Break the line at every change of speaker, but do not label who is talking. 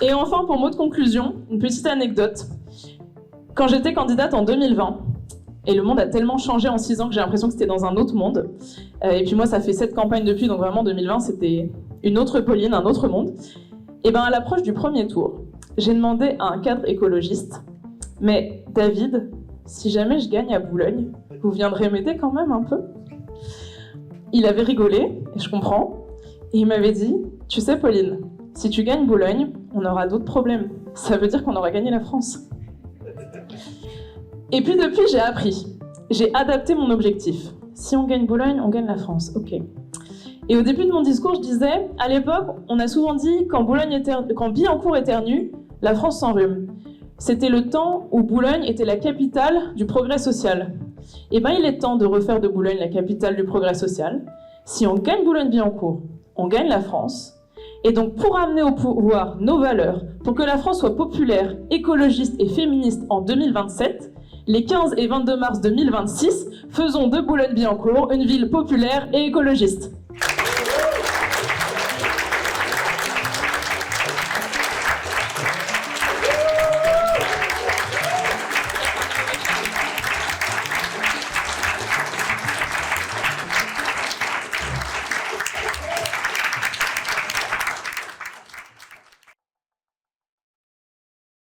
Et enfin, pour mot de conclusion, une petite anecdote. Quand j'étais candidate en 2020, et le monde a tellement changé en 6 ans que j'ai l'impression que c'était dans un autre monde. Et puis moi, ça fait 7 campagnes depuis, donc vraiment 2020, c'était une autre Pauline, un autre monde. Et bien à l'approche du premier tour, j'ai demandé à un cadre écologiste, mais David, si jamais je gagne à Boulogne, vous viendrez m'aider quand même un peu? Il avait rigolé, et je comprends, et il m'avait dit, tu sais Pauline, si tu gagnes Boulogne, on aura d'autres problèmes. Ça veut dire qu'on aura gagné la France. Et puis depuis, j'ai appris. J'ai adapté mon objectif. Si on gagne Boulogne, on gagne la France. Ok. Et au début de mon discours, je disais, à l'époque, on a souvent dit quand Billancourt éternue, la France s'enrhume. C'était le temps où Boulogne était la capitale du progrès social. Et bien, il est temps de refaire de Boulogne la capitale du progrès social. Si on gagne Boulogne-Billancourt, on gagne la France. Et donc, pour amener au pouvoir nos valeurs, pour que la France soit populaire, écologiste et féministe en 2027, les 15 et 22 mars 2026, faisons de Boulogne-Billancourt une ville populaire et écologiste.